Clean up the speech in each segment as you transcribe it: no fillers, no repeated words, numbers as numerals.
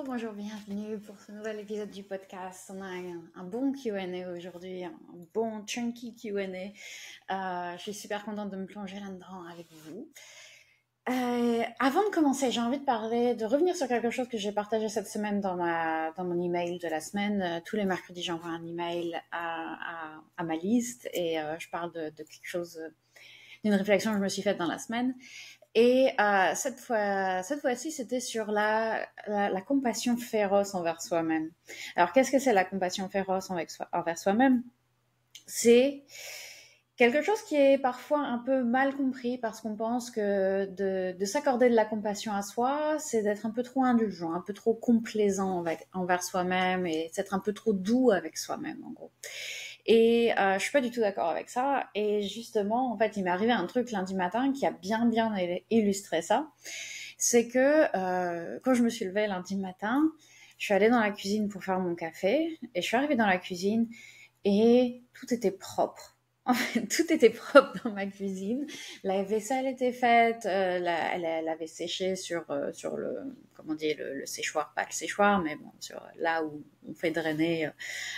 Bonjour, bienvenue pour ce nouvel épisode du podcast. On a un bon Q&A aujourd'hui, un bon chunky Q&A. Je suis super contente de me plonger là-dedans avec vous. Avant de commencer, j'ai envie de revenir sur quelque chose que j'ai partagé cette semaine dans mon email de la semaine. Tous les mercredis, j'envoie un email à ma liste et je parle de quelque chose, d'une réflexion que je me suis faite dans la semaine. Et cette fois-ci, c'était sur la compassion féroce envers soi-même. Alors, qu'est-ce que c'est la compassion féroce envers soi-même? C'est quelque chose qui est parfois un peu mal compris parce qu'on pense que de s'accorder de la compassion à soi, c'est d'être un peu trop indulgent, un peu trop complaisant envers soi-même et d'être un peu trop doux avec soi-même, en gros. Et je suis pas du tout d'accord avec ça. Et justement, en fait, il m'est arrivé un truc lundi matin qui a bien illustré ça. C'est que quand je me suis levée lundi matin, je suis allée dans la cuisine pour faire mon café. Et je suis arrivée dans la cuisine et tout était propre. En fait, tout était propre dans ma cuisine. La vaisselle était faite, elle avait séché sur le, comment on dit, le séchoir, pas le séchoir, mais bon, sur là où on fait drainer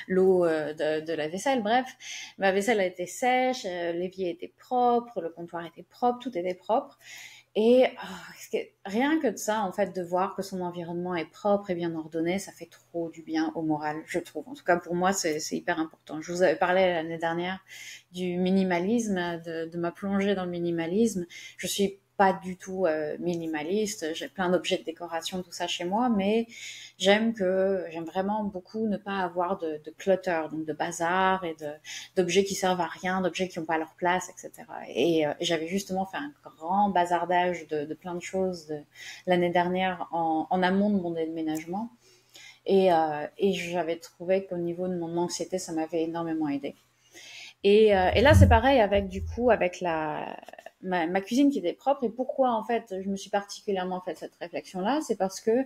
l'eau de la vaisselle. Bref, ma vaisselle a été sèche, l'évier était propre, le comptoir était propre, tout était propre. Et rien que de ça, en fait, de voir que son environnement est propre et bien ordonné, ça fait trop du bien au moral, je trouve. En tout cas, pour moi, c'est hyper important. Je vous avais parlé l'année dernière du minimalisme, de ma plongée dans le minimalisme. Je suis pas du tout minimaliste. J'ai plein d'objets de décoration, tout ça chez moi, mais j'aime vraiment beaucoup ne pas avoir de clutter, donc de bazar et d'objets qui servent à rien, d'objets qui n'ont pas leur place, etc. Et j'avais justement fait un grand bazardage de plein de choses l'année dernière en amont de mon déménagement. Et j'avais trouvé qu'au niveau de mon anxiété, ça m'avait énormément aidé. Et là, c'est pareil avec ma cuisine qui était propre. Et pourquoi, en fait, je me suis particulièrement fait cette réflexion-là, c'est parce que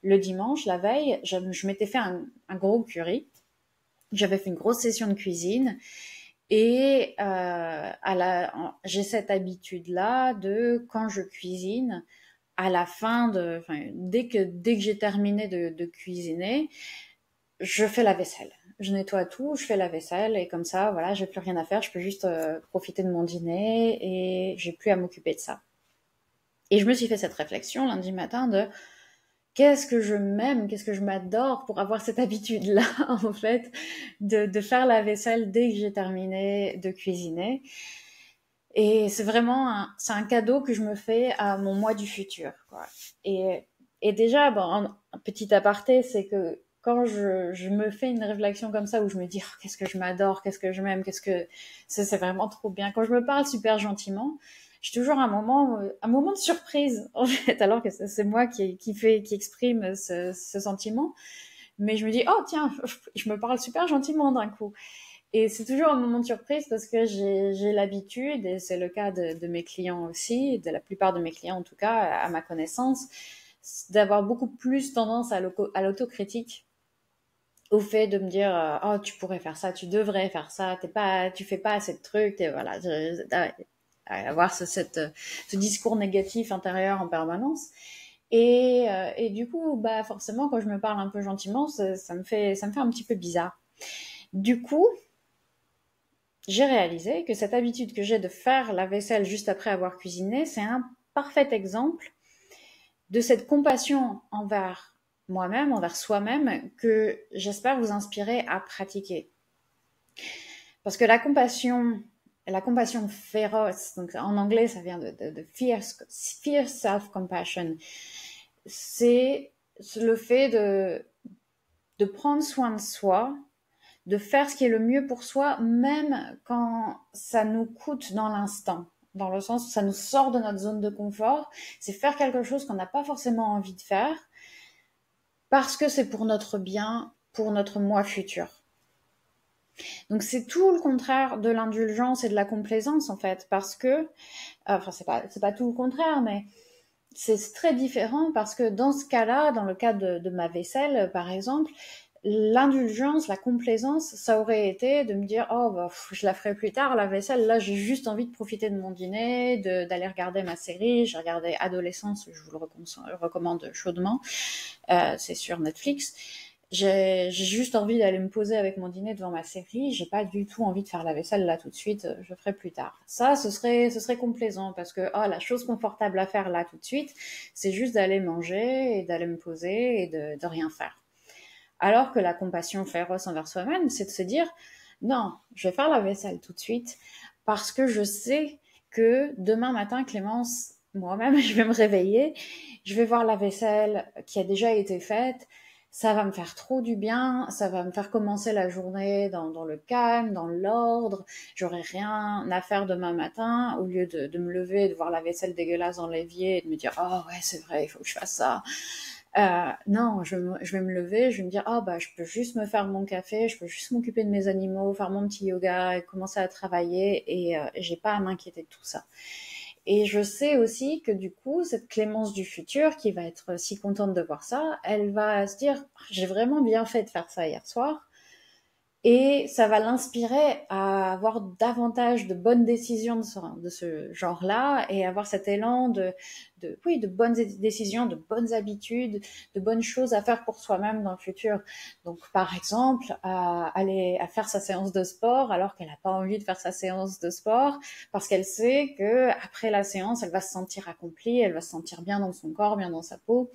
le dimanche, la veille, je m'étais fait un gros curry. J'avais fait une grosse session de cuisine. Et j'ai cette habitude-là de, quand je cuisine, à la fin dès que j'ai terminé de cuisiner, je fais la vaisselle. Je nettoie tout, je fais la vaisselle et comme ça, voilà, j'ai plus rien à faire. Je peux juste profiter de mon dîner et j'ai plus à m'occuper de ça. Et je me suis fait cette réflexion lundi matin de qu'est-ce que je m'aime, qu'est-ce que je m'adore pour avoir cette habitude-là, en fait, de faire la vaisselle dès que j'ai terminé de cuisiner. Et c'est vraiment c'est un cadeau que je me fais à mon moi du futur, quoi. Et déjà, bon, un petit aparté, c'est que quand je me fais une réflexion comme ça où je me dis oh, qu'est-ce que je m'adore, qu'est-ce que je m'aime, c'est vraiment trop bien. Quand je me parle super gentiment, j'ai toujours un moment de surprise en fait, alors que c'est moi qui exprime ce sentiment. Mais je me dis oh tiens, je me parle super gentiment d'un coup. Et c'est toujours un moment de surprise parce que j'ai l'habitude, et c'est le cas de mes clients aussi, de la plupart de mes clients en tout cas, à ma connaissance, d'avoir beaucoup plus tendance à l'autocritique, au fait de me dire oh tu pourrais faire ça, tu devrais faire ça, tu fais pas assez de trucs, et voilà, avoir ce discours négatif intérieur en permanence. Et du coup, bah forcément, quand je me parle un peu gentiment, ça me fait un petit peu bizarre. Du coup, j'ai réalisé que cette habitude que j'ai de faire la vaisselle juste après avoir cuisiné, c'est un parfait exemple de cette compassion envers moi-même, envers soi-même, que j'espère vous inspirer à pratiquer. Parce que la compassion féroce, donc en anglais ça vient de fierce self-compassion, c'est le fait de prendre soin de soi, de faire ce qui est le mieux pour soi, même quand ça nous coûte dans l'instant. Dans le sens où ça nous sort de notre zone de confort, c'est faire quelque chose qu'on n'a pas forcément envie de faire, parce que c'est pour notre bien, pour notre moi futur. Donc c'est tout le contraire de l'indulgence et de la complaisance en fait, parce que, enfin c'est pas tout le contraire, mais c'est très différent parce que dans ce cas-là, dans le cas de ma vaisselle par exemple, L'indulgence, la complaisance, ça aurait été de me dire oh bah, je la ferai plus tard la vaisselle. Là, j'ai juste envie de profiter de mon dîner, d'aller regarder ma série. J'ai regardé Adolescence, je vous le recommande chaudement. C'est sur Netflix. J'ai juste envie d'aller me poser avec mon dîner devant ma série. J'ai pas du tout envie de faire la vaisselle là tout de suite. Je ferai plus tard. Ça, ce serait complaisant parce que la chose confortable à faire là tout de suite, c'est juste d'aller manger et d'aller me poser et de rien faire. Alors que la compassion féroce envers soi-même, c'est de se dire non, je vais faire la vaisselle tout de suite parce que je sais que demain matin, Clémence, moi-même, je vais me réveiller, je vais voir la vaisselle qui a déjà été faite, ça va me faire trop du bien, ça va me faire commencer la journée dans le calme, dans l'ordre, j'aurai rien à faire demain matin, au lieu de me lever et de voir la vaisselle dégueulasse dans l'évier et de me dire « Oh ouais, c'est vrai, il faut que je fasse ça ». Non, je vais me lever, je vais me dire je peux juste me faire mon café, je peux juste m'occuper de mes animaux, faire mon petit yoga et commencer à travailler et j'ai pas à m'inquiéter de tout ça. Et je sais aussi que du coup, cette Clémence du futur qui va être si contente de voir ça, elle va se dire j'ai vraiment bien fait de faire ça hier soir. Et ça va l'inspirer à avoir davantage de bonnes décisions de ce genre-là et avoir cet élan de bonnes décisions, de bonnes habitudes, de bonnes choses à faire pour soi-même dans le futur. Donc, par exemple, aller à faire sa séance de sport alors qu'elle n'a pas envie de faire sa séance de sport parce qu'elle sait que après la séance, elle va se sentir accomplie, elle va se sentir bien dans son corps, bien dans sa peau.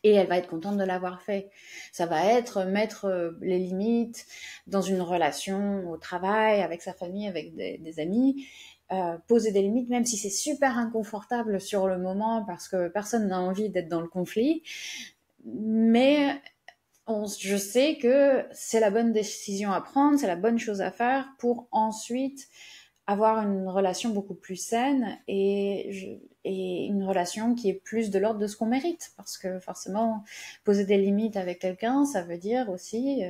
Et elle va être contente de l'avoir fait. Ça va être mettre les limites dans une relation au travail, avec sa famille, avec des amis, poser des limites, même si c'est super inconfortable sur le moment parce que personne n'a envie d'être dans le conflit. Mais je sais que c'est la bonne décision à prendre, c'est la bonne chose à faire pour ensuite avoir une relation beaucoup plus saine et une relation qui est plus de l'ordre de ce qu'on mérite. Parce que forcément, poser des limites avec quelqu'un, ça veut dire aussi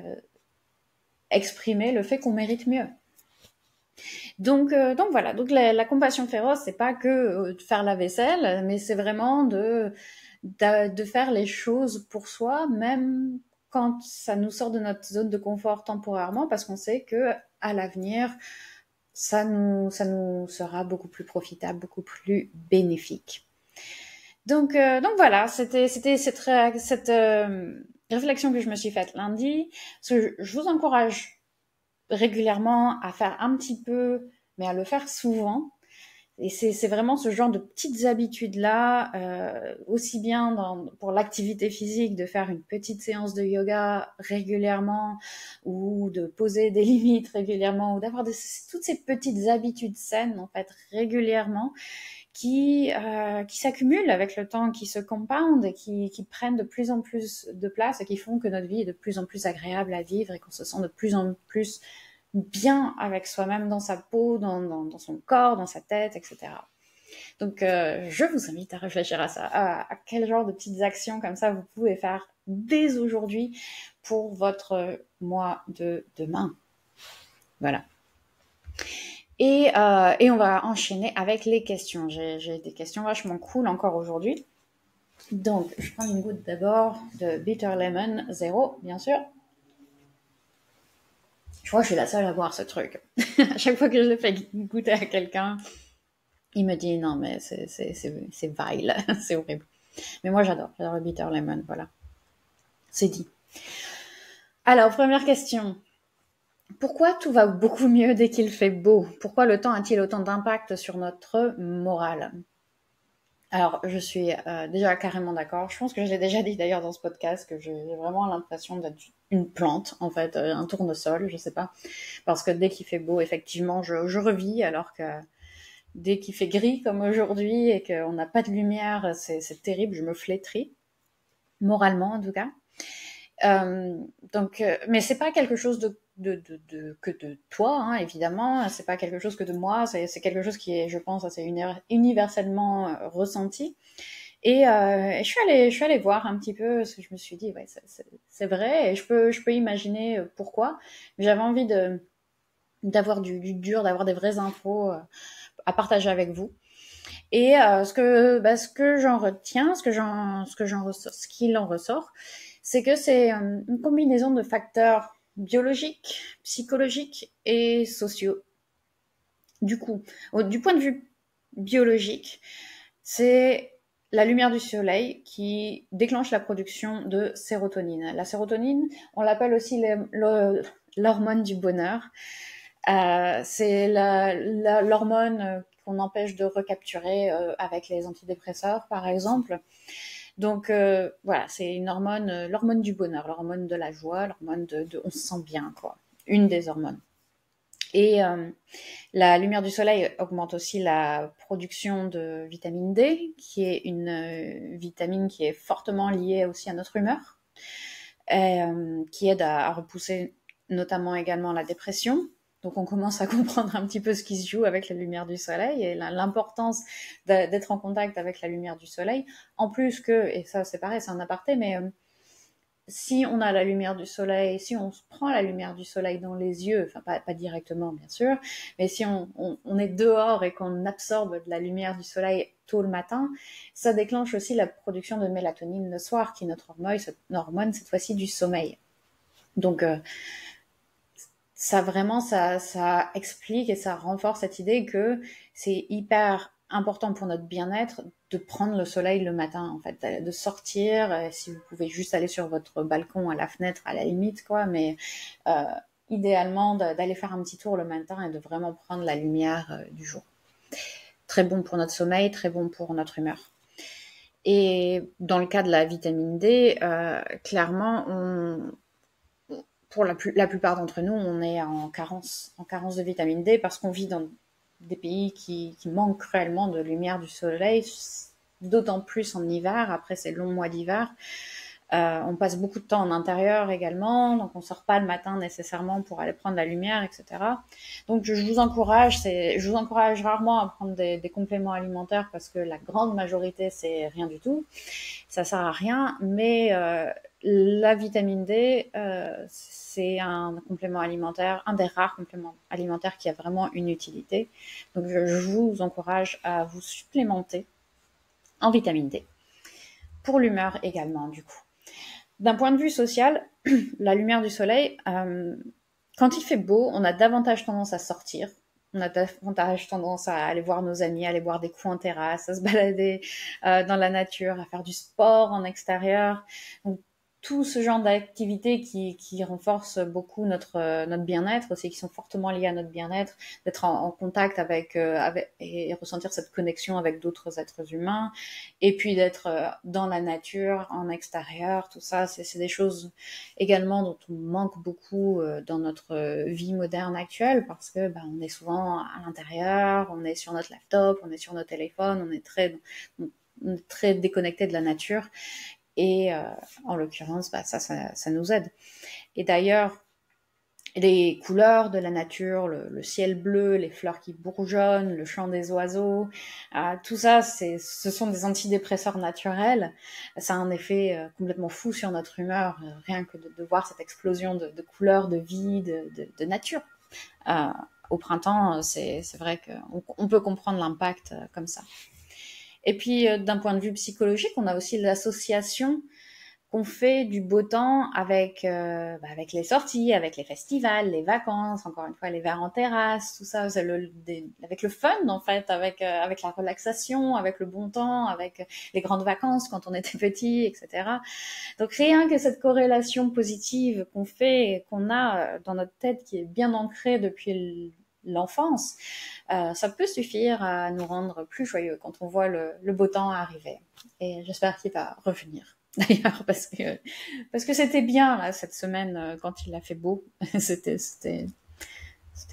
exprimer le fait qu'on mérite mieux. Donc voilà, donc la compassion féroce, c'est pas que de faire la vaisselle, mais c'est vraiment de faire les choses pour soi, même quand ça nous sort de notre zone de confort temporairement, parce qu'on sait que à l'avenir, ça nous sera beaucoup plus profitable, beaucoup plus bénéfique. Donc voilà, c'était cette réflexion que je me suis faite lundi. Parce que je vous encourage régulièrement à faire un petit peu, mais à le faire souvent. Et c'est vraiment ce genre de petites habitudes-là, aussi bien pour l'activité physique, de faire une petite séance de yoga régulièrement, ou de poser des limites régulièrement, ou d'avoir toutes ces petites habitudes saines, en fait, régulièrement, qui s'accumulent avec le temps, qui se compoundent et qui prennent de plus en plus de place et qui font que notre vie est de plus en plus agréable à vivre et qu'on se sent de plus en plus bien avec soi-même dans sa peau, dans son corps, dans sa tête, etc. Donc, je vous invite à réfléchir à ça, à quel genre de petites actions comme ça vous pouvez faire dès aujourd'hui pour votre mois de demain. Voilà. Et on va enchaîner avec les questions. J'ai des questions vachement cool encore aujourd'hui. Donc, je prends une goutte d'abord de Bitter Lemon 0, bien sûr. Je crois que je suis la seule à boire ce truc. À chaque fois que je le fais goûter à quelqu'un, il me dit non mais c'est vile, c'est horrible. Mais moi j'adore le Bitter Lemon, voilà. C'est dit. Alors, première question. Pourquoi tout va beaucoup mieux dès qu'il fait beau? Pourquoi le temps a-t-il autant d'impact sur notre morale? Alors, je suis déjà carrément d'accord. Je pense que je l'ai déjà dit d'ailleurs dans ce podcast que j'ai vraiment l'impression d'être une plante, en fait, un tournesol, je sais pas. Parce que dès qu'il fait beau, effectivement, je revis, alors que dès qu'il fait gris comme aujourd'hui et qu'on n'a pas de lumière, c'est terrible, je me flétris, moralement en tout cas. Mais c'est pas quelque chose que de toi, hein, évidemment, c'est pas quelque chose que de moi, c'est quelque chose qui est, je pense, assez universellement ressenti. Et je suis allée voir un petit peu, parce que je me suis dit, ouais, c'est vrai, et je peux imaginer pourquoi. J'avais envie d'avoir du dur, d'avoir des vraies infos à partager avec vous. Et ce que j'en retiens, ce qu'il en ressort, c'est que c'est une combinaison de facteurs biologiques, psychologiques et sociaux. Du coup, du point de vue biologique, c'est la lumière du soleil qui déclenche la production de sérotonine. La sérotonine, on l'appelle aussi l'hormone du bonheur. C'est l'hormone qu'on empêche de recapturer avec les antidépresseurs, par exemple. Donc voilà, c'est une hormone, l'hormone du bonheur, l'hormone de la joie, l'hormone de on se sent bien, quoi. Une des hormones. Et la lumière du soleil augmente aussi la production de vitamine D, qui est une vitamine qui est fortement liée aussi à notre humeur, et, qui aide à repousser notamment également la dépression. Donc on commence à comprendre un petit peu ce qui se joue avec la lumière du soleil et l'importance d'être en contact avec la lumière du soleil. En plus que, et ça c'est pareil, c'est un aparté, mais si on a la lumière du soleil, si on se prend la lumière du soleil dans les yeux, enfin pas directement bien sûr, mais si on est dehors et qu'on absorbe de la lumière du soleil tôt le matin, ça déclenche aussi la production de mélatonine le soir, qui est notre hormone cette fois-ci du sommeil. Donc ça vraiment, ça explique et ça renforce cette idée que c'est hyper important pour notre bien-être de prendre le soleil le matin, en fait, de sortir, si vous pouvez juste aller sur votre balcon, à la fenêtre, à la limite, quoi, mais idéalement d'aller faire un petit tour le matin et de vraiment prendre la lumière du jour. Très bon pour notre sommeil, très bon pour notre humeur. Et dans le cas de la vitamine D, clairement, pour la plupart d'entre nous, on est en carence de vitamine D parce qu'on vit dans des pays qui manquent cruellement de lumière du soleil, d'autant plus en hiver, après ces longs mois d'hiver. On passe beaucoup de temps en intérieur également, donc on ne sort pas le matin nécessairement pour aller prendre la lumière, etc. Donc je vous encourage rarement à prendre des compléments alimentaires parce que la grande majorité, c'est rien du tout. Ça sert à rien, mais la vitamine D, c'est un complément alimentaire, un des rares compléments alimentaires qui a vraiment une utilité. Donc je vous encourage à vous supplémenter en vitamine D. Pour l'humeur également, du coup. D'un point de vue social, la lumière du soleil, quand il fait beau, on a davantage tendance à sortir. On a davantage tendance à aller voir nos amis, à aller boire des coups en terrasse, à se balader dans la nature, à faire du sport en extérieur. Donc, tout ce genre d'activités qui renforcent beaucoup notre bien-être aussi, qui sont fortement liées à notre bien-être, d'être en contact avec et ressentir cette connexion avec d'autres êtres humains, et puis d'être dans la nature, en extérieur, tout ça, c'est des choses également dont on manque beaucoup dans notre vie moderne actuelle, parce que on est souvent à l'intérieur, on est sur notre laptop, on est sur nos téléphones, on est très déconnecté de la nature. Et en l'occurrence, ça nous aide. Et d'ailleurs, les couleurs de la nature, le ciel bleu, les fleurs qui bourgeonnent, le chant des oiseaux, tout ça, ce sont des antidépresseurs naturels. Ça a un effet complètement fou sur notre humeur, rien que de voir cette explosion de couleurs, de vie, de nature. Au printemps, c'est vrai qu'on peut comprendre l'impact comme ça. Et puis, d'un point de vue psychologique, on a aussi l'association qu'on fait du beau temps avec les sorties, avec les festivals, les vacances, encore une fois les verres en terrasse, tout ça, avec le fun en fait, avec la relaxation, avec le bon temps, avec les grandes vacances quand on était petit, etc. Donc rien que cette corrélation positive qu'on fait, qu'on a dans notre tête, qui est bien ancrée depuis l'enfance, ça peut suffire à nous rendre plus joyeux quand on voit le beau temps arriver. Et j'espère qu'il va revenir. D'ailleurs, parce que c'était bien là cette semaine quand il a fait beau. c'était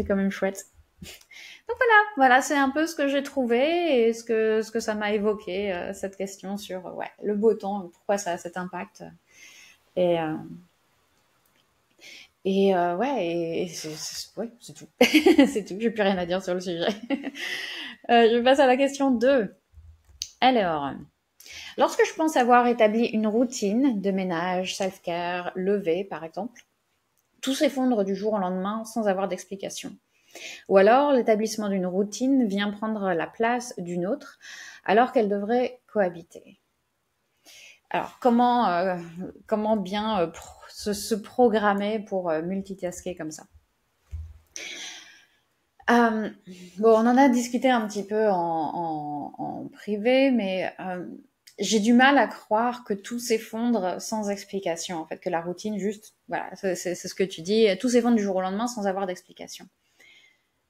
quand même chouette. Donc voilà, c'est un peu ce que j'ai trouvé et ce que ça m'a évoqué, cette question sur le beau temps, pourquoi ça a cet impact. Et c'est tout. C'est tout, j'ai plus rien à dire sur le sujet. Je passe à la question 2. Alors, lorsque je pense avoir établi une routine de ménage, self-care, lever par exemple, tout s'effondre du jour au lendemain sans avoir d'explication. Ou alors l'établissement d'une routine vient prendre la place d'une autre alors qu'elle devrait cohabiter. Alors, comment bien se programmer pour multitasker comme ça? Bon, on en a discuté un petit peu en privé, mais j'ai du mal à croire que tout s'effondre sans explication. En fait, que la routine, juste, voilà, c'est ce que tu dis, tout s'effondre du jour au lendemain sans avoir d'explication.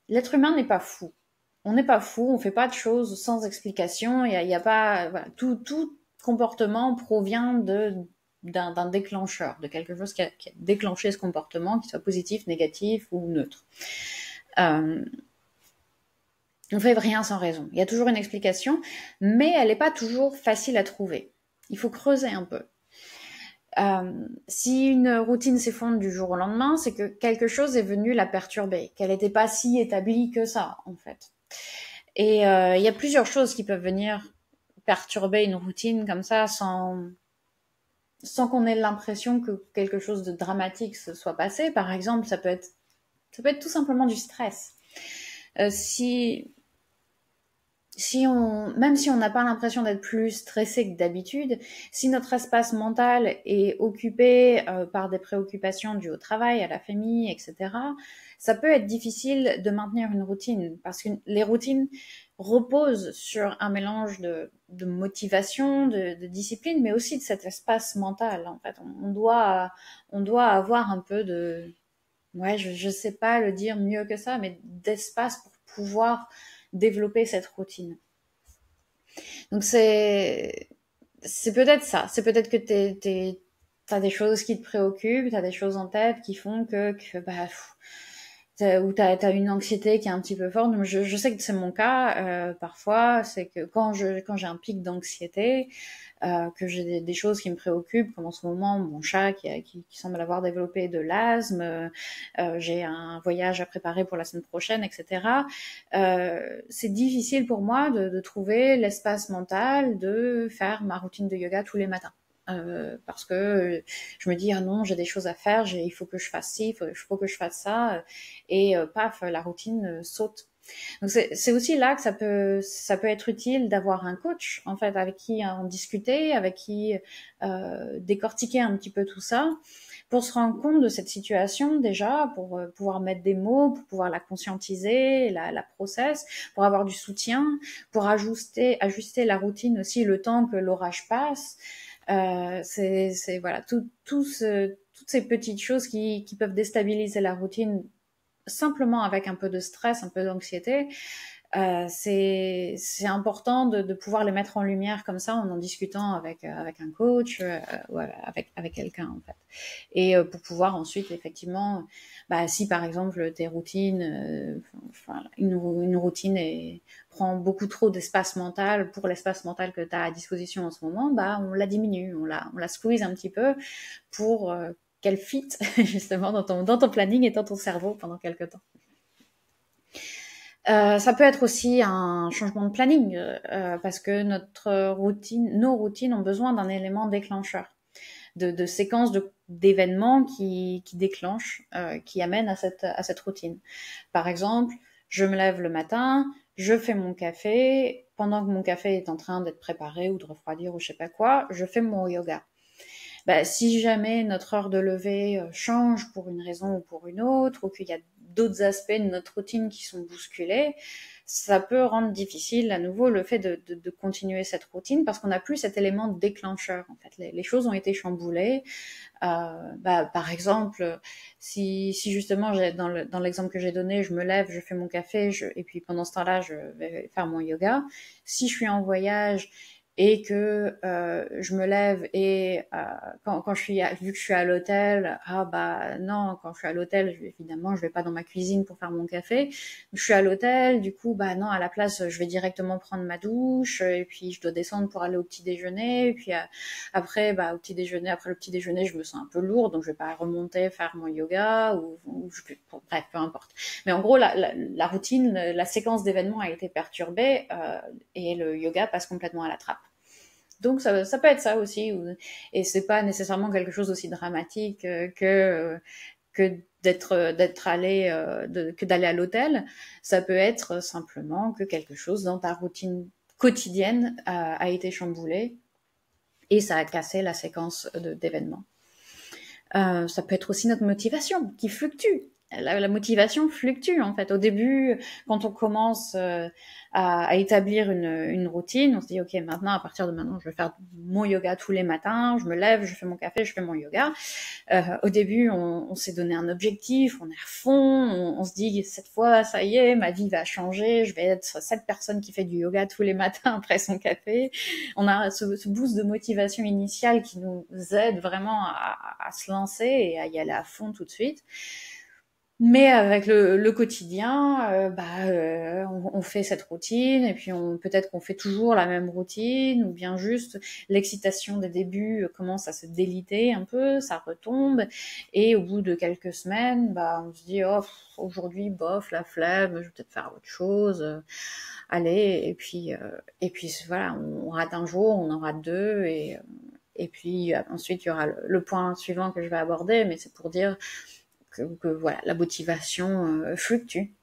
L'être humain n'est pas fou. On n'est pas fou, on fait pas de choses sans explication. Il y a pas, voilà, tout comportement provient d'un déclencheur, de quelque chose qui a déclenché ce comportement, qu'il soit positif, négatif ou neutre. On fait rien sans raison. Il y a toujours une explication, mais elle n'est pas toujours facile à trouver. Il faut creuser un peu. Si une routine s'effondre du jour au lendemain, c'est que quelque chose est venu la perturber, qu'elle n'était pas si établie que ça, en fait. Et il y a plusieurs choses qui peuvent venir perturber une routine comme ça sans qu'on ait l'impression que quelque chose de dramatique se soit passé. Par exemple, ça peut être tout simplement du stress. Même si on n'a pas l'impression d'être plus stressé que d'habitude, si notre espace mental est occupé par des préoccupations dues au travail, à la famille, etc., ça peut être difficile de maintenir une routine parce que les routines reposent sur un mélange de motivation, de discipline, mais aussi de cet espace mental. En fait, on doit avoir un peu ouais, je sais pas le dire mieux que ça, mais d'espace pour pouvoir développer cette routine. Donc c'est peut-être ça. C'est peut-être que t'as des choses qui te préoccupent, t'as des choses en tête qui font que bah, ou t'as une anxiété qui est un petit peu forte. Je sais que c'est mon cas parfois. C'est que quand j'ai un pic d'anxiété, que j'ai des choses qui me préoccupent, comme en ce moment mon chat qui semble avoir développé de l'asthme, j'ai un voyage à préparer pour la semaine prochaine, etc. C'est difficile pour moi de trouver l'espace mental de faire ma routine de yoga tous les matins. Parce que je me dis ah non, j'ai des choses à faire, il faut que je fasse ci, il faut que je fasse ça, et paf, la routine saute. Donc c'est aussi là que ça peut être utile d'avoir un coach en fait avec qui en discuter, avec qui décortiquer un petit peu tout ça pour se rendre compte de cette situation déjà, pour pouvoir mettre des mots, pour pouvoir la conscientiser, la process, pour avoir du soutien, pour ajuster la routine aussi le temps que l'orage passe. C'est voilà toutes ces petites choses qui peuvent déstabiliser la routine simplement avec un peu de stress, un peu d'anxiété. C'est important de pouvoir les mettre en lumière comme ça en discutant avec un coach ou avec quelqu'un en fait, et pour pouvoir ensuite effectivement, bah, si par exemple tes routines, une routine prend beaucoup trop d'espace mental pour l'espace mental que tu as à disposition en ce moment, bah on la diminue, on la squeeze un petit peu pour qu'elle fit justement dans ton planning et dans ton cerveau pendant quelques temps. Ça peut être aussi un changement de planning parce que nos routines ont besoin d'un élément déclencheur, de séquences d'événements qui déclenchent, qui amènent à cette routine. Par exemple, je me lève le matin, je fais mon café, pendant que mon café est en train d'être préparé ou de refroidir ou je sais pas quoi, je fais mon yoga. Bah, si jamais notre heure de lever change pour une raison ou pour une autre, ou qu'il y a d'autres aspects de notre routine qui sont bousculés, ça peut rendre difficile à nouveau le fait de continuer cette routine parce qu'on n'a plus cet élément déclencheur. En fait, les choses ont été chamboulées. Bah, par exemple, si justement dans l'exemple que j'ai donné, je me lève, je fais mon café, et puis pendant ce temps-là, je vais faire mon yoga. Si je suis en voyage et que je me lève et quand vu que je suis à l'hôtel, ah bah non, quand je suis à l'hôtel, évidemment, je vais pas dans ma cuisine pour faire mon café. Je suis à l'hôtel, du coup, bah non, à la place, je vais directement prendre ma douche et puis je dois descendre pour aller au petit déjeuner. Et puis après, bah au petit déjeuner, après le petit déjeuner, je me sens un peu lourde, donc je vais pas remonter faire mon yoga bref, peu importe. Mais en gros, la routine, la séquence d'événements a été perturbée et le yoga passe complètement à la trappe. Donc ça peut être ça aussi, et c'est pas nécessairement quelque chose d'aussi dramatique que d'être allé que d'aller à l'hôtel. Ça peut être simplement que quelque chose dans ta routine quotidienne a été chamboulé Et ça a cassé la séquence d'événements. Ça peut être aussi notre motivation qui fluctue. La motivation fluctue en fait. Au début, quand on commence à établir une routine, on se dit ok, maintenant à partir de maintenant, je vais faire mon yoga tous les matins. Je me lève, je fais mon café, je fais mon yoga. Au début, on s'est donné un objectif, on est à fond, on se dit cette fois, ça y est, ma vie va changer, je vais être cette personne qui fait du yoga tous les matins après son café. On a ce boost de motivation initiale qui nous aide vraiment à se lancer et à y aller à fond tout de suite. Mais avec le quotidien, on fait cette routine et puis peut-être qu'on fait toujours la même routine ou bien juste l'excitation des débuts commence à se déliter un peu, ça retombe et au bout de quelques semaines, on se dit oh aujourd'hui bof la flemme, je vais peut-être faire autre chose, allez et puis voilà on rate un jour, on en rate deux et puis ensuite il y aura le point suivant que je vais aborder, mais c'est pour dire que voilà, la motivation fluctue.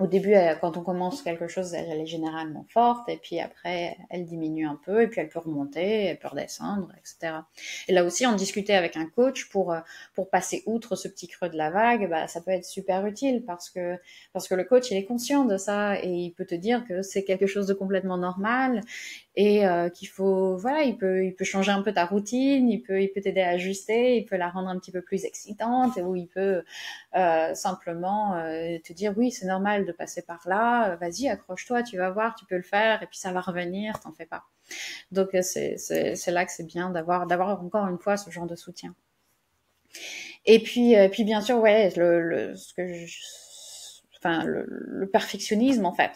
Au début, quand on commence quelque chose, elle est généralement forte, et puis après, elle diminue un peu, et puis elle peut remonter, elle peut redescendre, etc. Et là aussi, en discuter avec un coach pour passer outre ce petit creux de la vague, ça peut être super utile parce que le coach, il est conscient de ça, et il peut te dire que c'est quelque chose de complètement normal, et qu'il faut, voilà, il peut changer un peu ta routine, il peut t'aider à ajuster, il peut la rendre un petit peu plus excitante, ou il peut simplement te dire oui, c'est normal de passer par là, vas-y, accroche-toi, tu vas voir, tu peux le faire, et puis ça va revenir, t'en fais pas. Donc c'est là que c'est bien d'avoir encore une fois ce genre de soutien. Et puis bien sûr, ouais, le perfectionnisme en fait.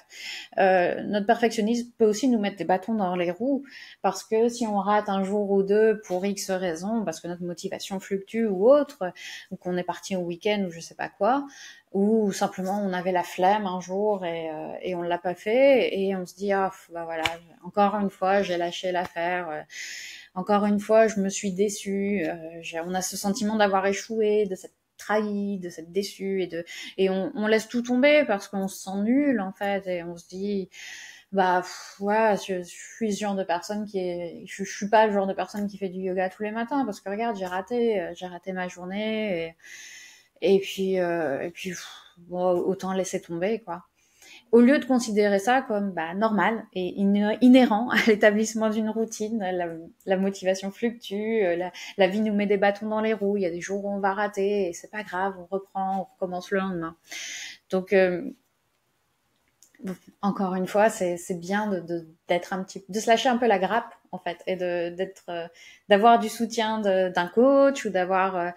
Notre perfectionnisme peut aussi nous mettre des bâtons dans les roues parce que si on rate un jour ou deux pour X raisons, parce que notre motivation fluctue ou autre, ou qu'on est parti au week-end ou je sais pas quoi, ou simplement on avait la flemme un jour et on l'a pas fait et on se dit voilà, encore une fois j'ai lâché l'affaire. Encore une fois, je me suis déçue. On a ce sentiment d'avoir échoué, de s'être trahi, de s'être déçu et on laisse tout tomber parce qu'on se sent nul en fait et on se dit ouais, je suis ce genre de personne je suis pas le genre de personne qui fait du yoga tous les matins parce que regarde, j'ai raté ma journée et puis bon, autant laisser tomber quoi. Au lieu de considérer ça comme normal et inhérent à l'établissement d'une routine, la motivation fluctue, la vie nous met des bâtons dans les roues, il y a des jours où on va rater et c'est pas grave, on reprend, on recommence le lendemain. Donc encore une fois, c'est bien de se lâcher un peu la grappe en fait et d'avoir du soutien d'un coach ou d'avoir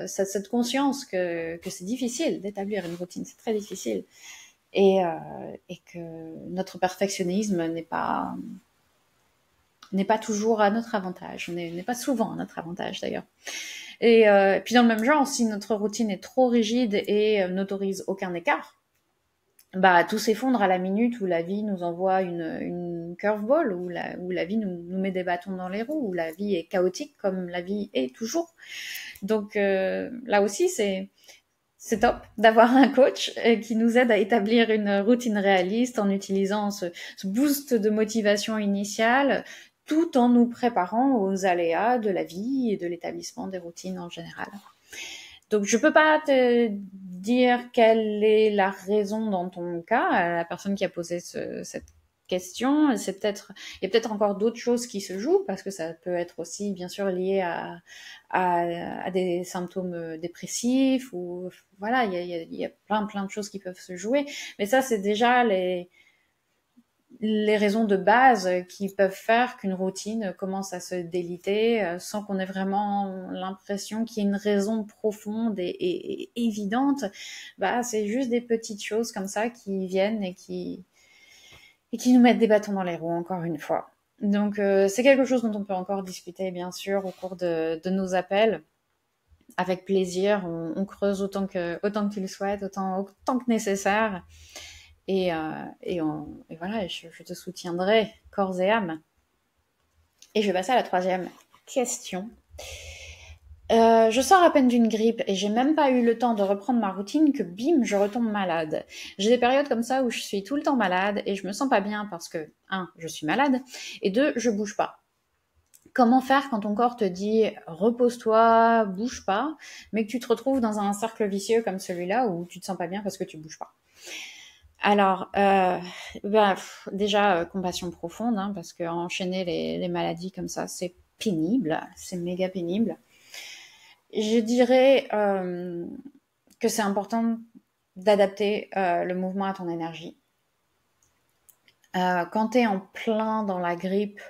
cette conscience que c'est difficile d'établir une routine, c'est très difficile. Et que notre perfectionnisme n'est pas toujours à notre avantage, n'est pas souvent à notre avantage d'ailleurs. Et puis dans le même genre, si notre routine est trop rigide et n'autorise aucun écart, tout s'effondre à la minute où la vie nous envoie une curveball, où la vie nous met des bâtons dans les roues, où la vie est chaotique comme la vie est toujours. Donc là aussi, c'est top d'avoir un coach qui nous aide à établir une routine réaliste en utilisant ce boost de motivation initiale tout en nous préparant aux aléas de la vie et de l'établissement des routines en général. Donc je peux pas te dire quelle est la raison dans ton cas, la personne qui a posé cette question, il y a peut-être encore d'autres choses qui se jouent parce que ça peut être aussi bien sûr lié à des symptômes dépressifs ou voilà, il y a plein de choses qui peuvent se jouer, mais ça c'est déjà les raisons de base qui peuvent faire qu'une routine commence à se déliter sans qu'on ait vraiment l'impression qu'il y ait une raison profonde et évidente. C'est juste des petites choses comme ça qui viennent et qui nous mettent des bâtons dans les roues, encore une fois. Donc c'est quelque chose dont on peut encore discuter bien sûr au cours de nos appels. Avec plaisir, on creuse autant que tu le souhaites, autant que nécessaire. Et voilà, je te soutiendrai corps et âme. Et je vais passer à la troisième question. Je sors à peine d'une grippe et j'ai même pas eu le temps de reprendre ma routine que bim, je retombe malade. J'ai des périodes comme ça où je suis tout le temps malade et je me sens pas bien parce que 1, je suis malade et 2, je bouge pas. Comment faire quand ton corps te dit repose-toi, bouge pas, mais que tu te retrouves dans un cercle vicieux comme celui-là où tu te sens pas bien parce que tu bouges pas? Alors, déjà, compassion profonde, hein, parce que enchaîner les maladies comme ça, c'est pénible, c'est méga pénible. Je dirais que c'est important d'adapter le mouvement à ton énergie. Quand tu es en plein dans la grippe,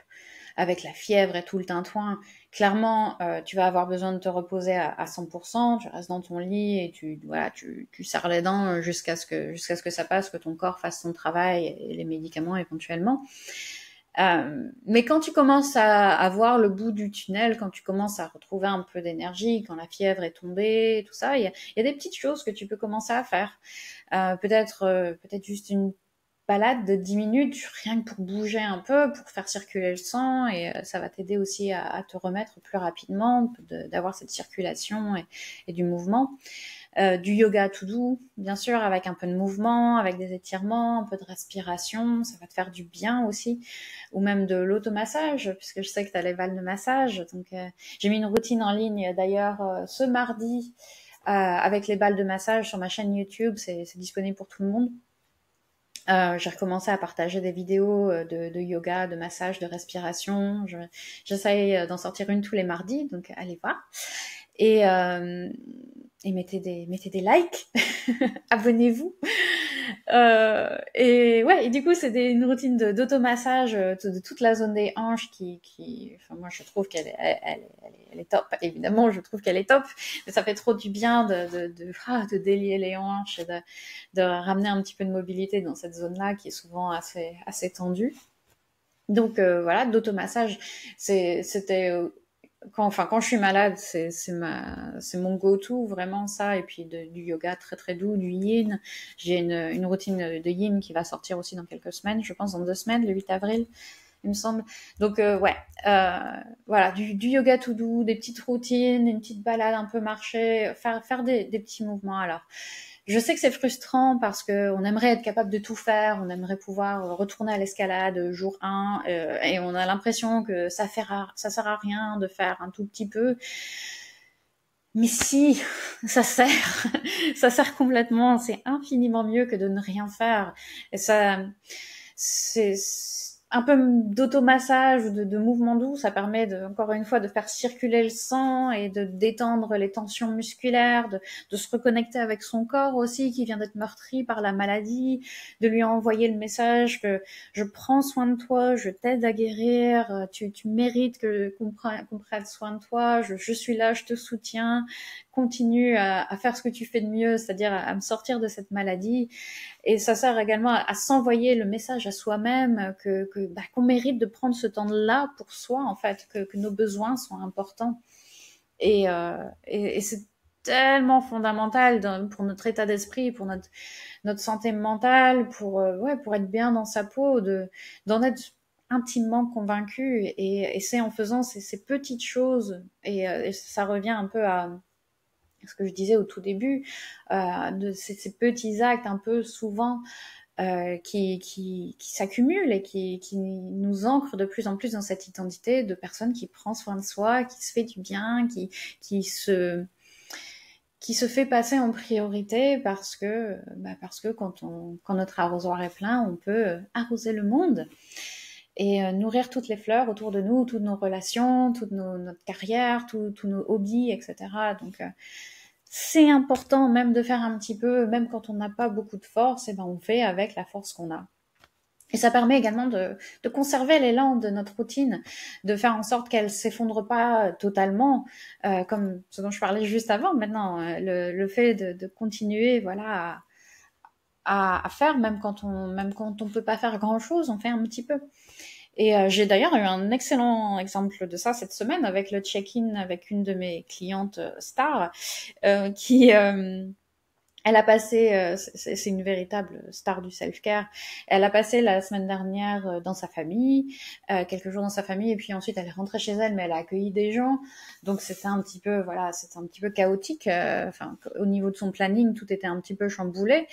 avec la fièvre et tout le tintouin, clairement, tu vas avoir besoin de te reposer à 100%, tu restes dans ton lit et tu serres les dents jusqu'à ce que ça passe, que ton corps fasse son travail et les médicaments éventuellement. Mais quand tu commences à voir le bout du tunnel, quand tu commences à retrouver un peu d'énergie, quand la fièvre est tombée, tout ça, il y a des petites choses que tu peux commencer à faire. Peut-être juste une balade de 10 minutes, rien que pour bouger un peu, pour faire circuler le sang, et ça va t'aider aussi à te remettre plus rapidement, d'avoir cette circulation et du mouvement. Du yoga tout doux, bien sûr, avec un peu de mouvement, avec des étirements, un peu de respiration, ça va te faire du bien aussi, ou même de l'automassage, puisque je sais que tu as les balles de massage. Donc, j'ai mis une routine en ligne d'ailleurs ce mardi avec les balles de massage sur ma chaîne YouTube, c'est disponible pour tout le monde. J'ai recommencé à partager des vidéos de yoga, de massage, de respiration. J'essaye d'en sortir une tous les mardis, donc allez voir. Et mettez des likes, abonnez-vous. Et ouais, et du coup, c'est une routine d'automassage de toute la zone des hanches enfin, moi, je trouve qu'elle est top. Évidemment, je trouve qu'elle est top, mais ça fait trop du bien de délier les hanches et de ramener un petit peu de mobilité dans cette zone-là qui est souvent assez tendue. Donc voilà, d'automassage, c'était quand je suis malade, c'est mon go-to, vraiment ça, et puis du yoga très très doux, du yin. J'ai une routine de yin qui va sortir aussi dans quelques semaines, je pense dans 2 semaines, le 8 avril, il me semble. Donc voilà, du yoga tout doux, des petites routines, une petite balade, un peu marcher, faire des petits mouvements. Alors, je sais que c'est frustrant parce qu'on aimerait être capable de tout faire, on aimerait pouvoir retourner à l'escalade jour 1 et on a l'impression que ça sert à rien de faire un tout petit peu. Mais si, ça sert, ça sert complètement, c'est infiniment mieux que de ne rien faire. Et ça, c'est un peu d'automassage ou de mouvement doux, ça permet encore une fois de faire circuler le sang et de détendre les tensions musculaires, de se reconnecter avec son corps aussi qui vient d'être meurtri par la maladie, de lui envoyer le message que je prends soin de toi, je t'aide à guérir, tu mérites qu'on prenne soin de toi, je suis là, je te soutiens, continue à faire ce que tu fais de mieux, c'est-à-dire à me sortir de cette maladie. Et ça sert également à s'envoyer le message à soi-même qu'on mérite de prendre ce temps-là pour soi, en fait, que nos besoins sont importants. Et c'est tellement fondamental pour notre état d'esprit, pour notre santé mentale, pour être bien dans sa peau, d'en être intimement convaincu. Et c'est en faisant ces petites choses, et ça revient un peu à ce que je disais au tout début, de ces petits actes un peu souvent qui s'accumulent et qui nous ancrent de plus en plus dans cette identité de personne qui prend soin de soi, qui se fait du bien, qui se fait passer en priorité parce que quand notre arrosoir est plein, on peut arroser le monde et nourrir toutes les fleurs autour de nous, toutes nos relations, toute notre carrière, tous nos hobbies, etc. Donc c'est important même de faire un petit peu, même quand on n'a pas beaucoup de force, et ben on fait avec la force qu'on a. Et ça permet également de conserver l'élan de notre routine, de faire en sorte qu'elle s'effondre pas totalement, comme ce dont je parlais juste avant. Maintenant, le fait de continuer, voilà, à faire, même quand on peut pas faire grand chose, on fait un petit peu. Et j'ai d'ailleurs eu un excellent exemple de ça cette semaine avec le check-in avec une de mes clientes stars qui Elle a passé, c'est une véritable star du self-care. Elle a passé la semaine dernière dans sa famille, quelques jours dans sa famille, et puis ensuite elle est rentrée chez elle, mais elle a accueilli des gens. Donc c'était un petit peu, voilà, c'était un petit peu chaotique. Enfin, au niveau de son planning, tout était un petit peu chamboulé.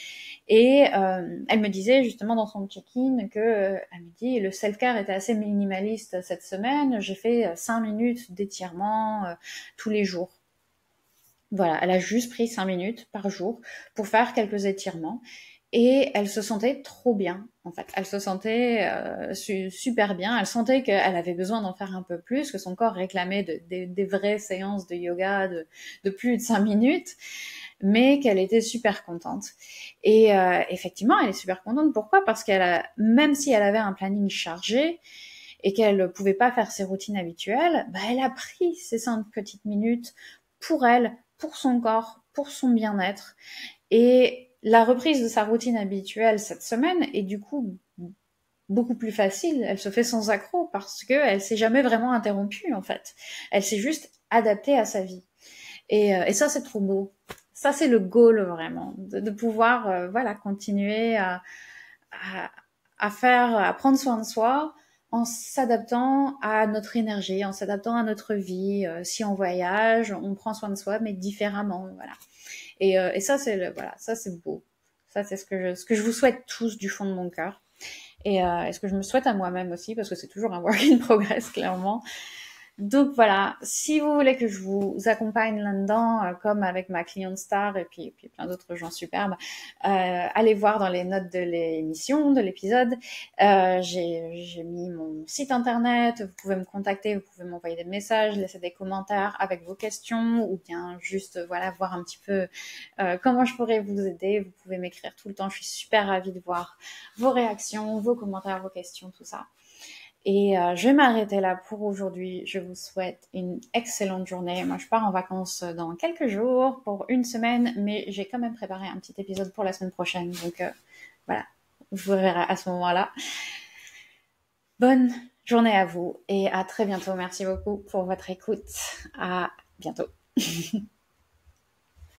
Et elle me disait justement dans son check-in que, elle me dit, le self-care était assez minimaliste cette semaine. J'ai fait 5 minutes d'étirement tous les jours. Voilà, elle a juste pris 5 minutes par jour pour faire quelques étirements et elle se sentait trop bien, en fait. Elle se sentait super bien. Elle sentait qu'elle avait besoin d'en faire un peu plus, que son corps réclamait des vraies séances de yoga de plus de 5 minutes, mais qu'elle était super contente. Et effectivement, elle est super contente. Pourquoi? Parce même si elle avait un planning chargé, et qu'elle ne pouvait pas faire ses routines habituelles, bah, elle a pris ces 5 petites minutes pour elle, pour son corps, pour son bien-être. Et la reprise de sa routine habituelle cette semaine est du coup beaucoup plus facile. Elle se fait sans accroc parce qu'elle s'est jamais vraiment interrompue en fait. Elle s'est juste adaptée à sa vie. Et ça, c'est trop beau. Ça, c'est le goal vraiment, de pouvoir voilà, continuer à prendre soin de soi en s'adaptant à notre énergie, en s'adaptant à notre vie. Si on voyage, on prend soin de soi, mais différemment, voilà. Et ça, voilà, ça c'est beau. Ça, c'est ce que je vous souhaite tous du fond de mon cœur. Et ce que je me souhaite à moi-même aussi, parce que c'est toujours un work in progress, clairement. Donc voilà, si vous voulez que je vous accompagne là-dedans, comme avec ma cliente star et puis plein d'autres gens superbes, allez voir dans les notes de l'émission, de l'épisode. J'ai mis mon site internet, vous pouvez me contacter, vous pouvez m'envoyer des messages, laisser des commentaires avec vos questions ou bien juste voilà voir un petit peu comment je pourrais vous aider. Vous pouvez m'écrire tout le temps, je suis super ravie de voir vos réactions, vos commentaires, vos questions, tout ça. Et je vais m'arrêter là pour aujourd'hui. Je vous souhaite une excellente journée. Moi, je pars en vacances dans quelques jours pour une semaine, mais j'ai quand même préparé un petit épisode pour la semaine prochaine. Donc voilà, je vous verrai à ce moment-là. Bonne journée à vous et à très bientôt. Merci beaucoup pour votre écoute. À bientôt.